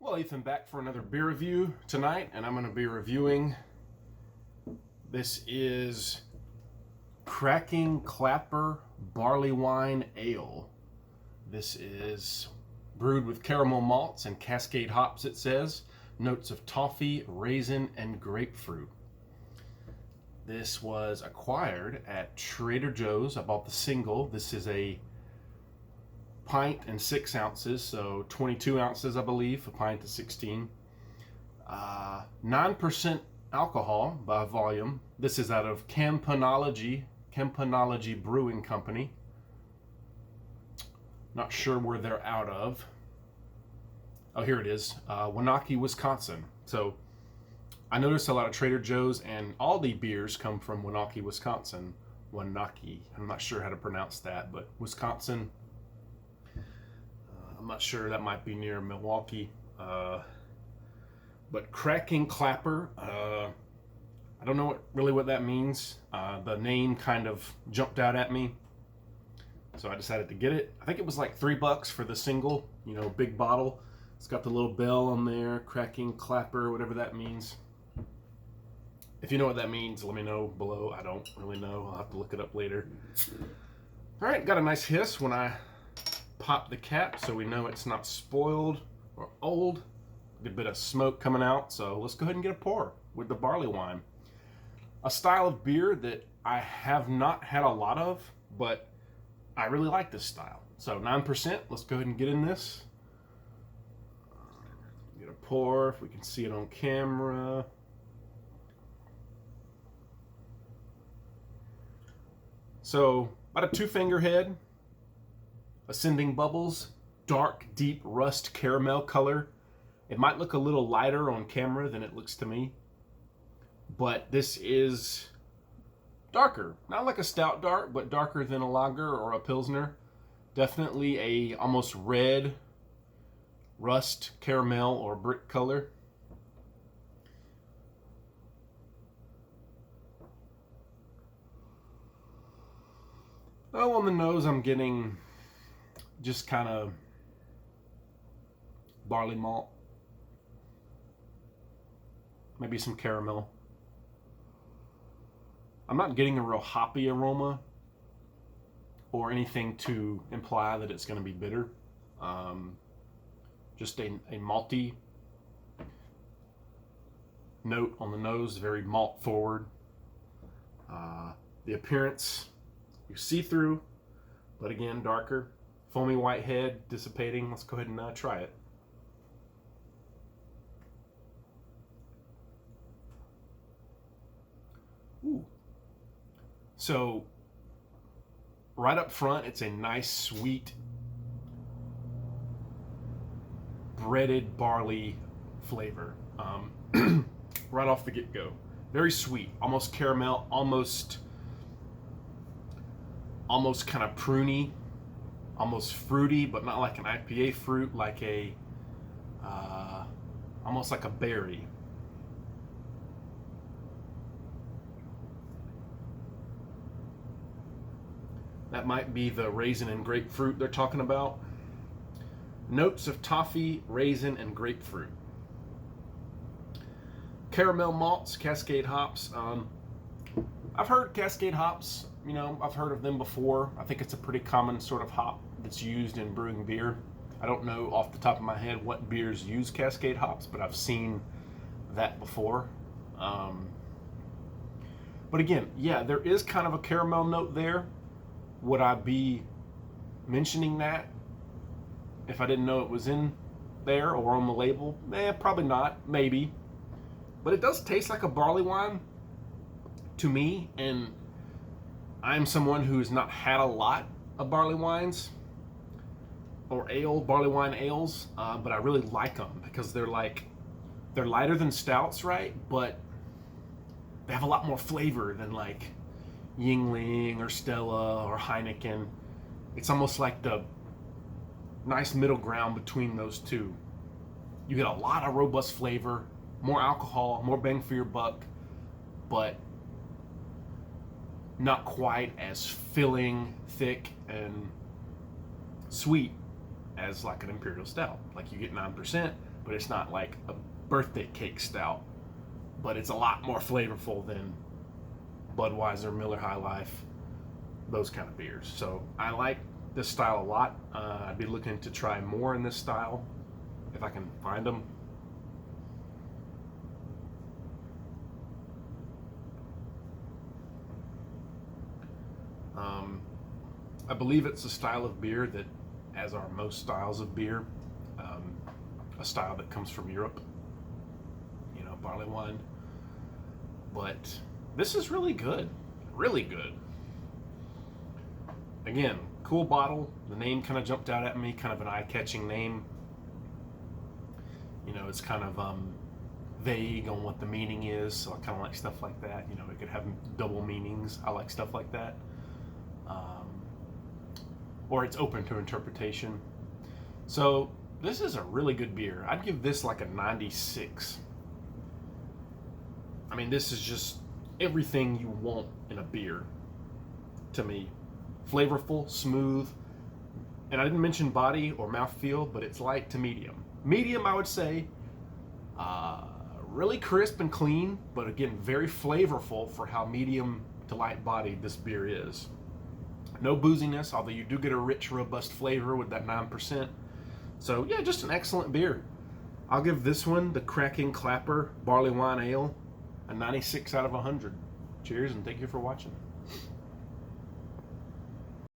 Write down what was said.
Well, Ethan, back for another beer review tonight, and I'm going to be reviewing. This is Cracking Clapper Barleywine Ale. This is brewed with caramel malts and Cascade hops, it says. Notes of toffee, raisin, and grapefruit. This was acquired at Trader Joe's. I bought the single. This is a pint and 6 ounces, so 22 ounces, I believe. A pint is 16. 9% alcohol by volume. This is out of Campanology Brewing Company. Not sure where they're out of. Oh, here it is. Waunakee, Wisconsin. So I noticed a lot of Trader Joe's and Aldi beers come from Waunakee, Wisconsin. Waunakee. I'm not sure how to pronounce that, but Wisconsin. I'm not sure, that might be near Milwaukee. But Cracking Clapper, I don't know what that means. The name kind of jumped out at me, so I decided to get it. I think it was like $3 for the single, big bottle. It's got the little bell on there, Cracking Clapper, whatever that means. If you know what that means, let me know below. I don't really know. I'll have to look it up later. All right, got a nice hiss when I pop the cap, so we know it's not spoiled or old. Good bit of smoke coming out, so let's go ahead and get a pour with the Barleywine. A style of beer that I have not had a lot of, but I really like this style. So 9%, let's go ahead and get in this. Get a pour, if we can see it on camera. So about a 2-finger head. Ascending bubbles, dark, deep rust caramel color. It might look a little lighter on camera than it looks to me, but this is darker. Not like a stout dark, but darker than a lager or a pilsner. Definitely a almost red rust caramel or brick color. Oh, on the nose I'm getting just kind of barley malt, maybe some caramel. I'm not getting a real hoppy aroma or anything to imply that it's going to be bitter. Just a malty note on the nose, very malt forward. The appearance, you see through, but again, darker. Foamy white head, dissipating. Let's go ahead and try it. Ooh. So, right up front, it's a nice, sweet, breaded barley flavor. Right off the get-go. Very sweet, almost caramel, almost kind of pruny. Almost fruity, but not like an IPA fruit, like a, almost like a berry. That might be the raisin and grapefruit they're talking about. Notes of toffee, raisin, and grapefruit. Caramel malts, Cascade hops. I've heard Cascade hops, I've heard of them before. I think it's a pretty common sort of hop that's used in brewing beer. I don't know off the top of my head what beers use Cascade hops, but I've seen that before. But again, yeah, there is kind of a caramel note there. Would I be mentioning that if I didn't know it was in there or on the label? Probably not, maybe. But it does taste like a barley wine to me, and I'm someone who has not had a lot of barley wines or barley wine ales, but I really like them because they're lighter than stouts, right? But they have a lot more flavor than like Yingling or Stella or Heineken. It's almost like the nice middle ground between those two. You get a lot of robust flavor, more alcohol, more bang for your buck, but not quite as filling, thick, and sweet as like an imperial stout. Like you get 9%, but it's not like a birthday cake stout. But it's a lot more flavorful than Budweiser, Miller High Life, those kind of beers. So I like this style a lot. I'd be looking to try more in this style if I can find them. I believe it's a style of beer that, as are most styles of beer, a style that comes from Europe, you know, barley wine. But this is really good, really good. Again, cool bottle. The name kind of jumped out at me, kind of an eye-catching name. You know, it's kind of vague on what the meaning is, so I kind of like stuff like that. You know, it could have double meanings. I like stuff like that. Or it's open to interpretation. So this is a really good beer. I'd give this like a 96. I mean, this is just everything you want in a beer to me. Flavorful, smooth, and I didn't mention body or mouthfeel, but it's light to medium. Medium, I would say, really crisp and clean, but again, very flavorful for how medium to light bodied this beer is. No booziness, although you do get a rich, robust flavor with that 9%. So yeah, just an excellent beer. I'll give this one, the Cracking Clapper Barleywine Ale, a 96 out of 100. Cheers, and thank you for watching.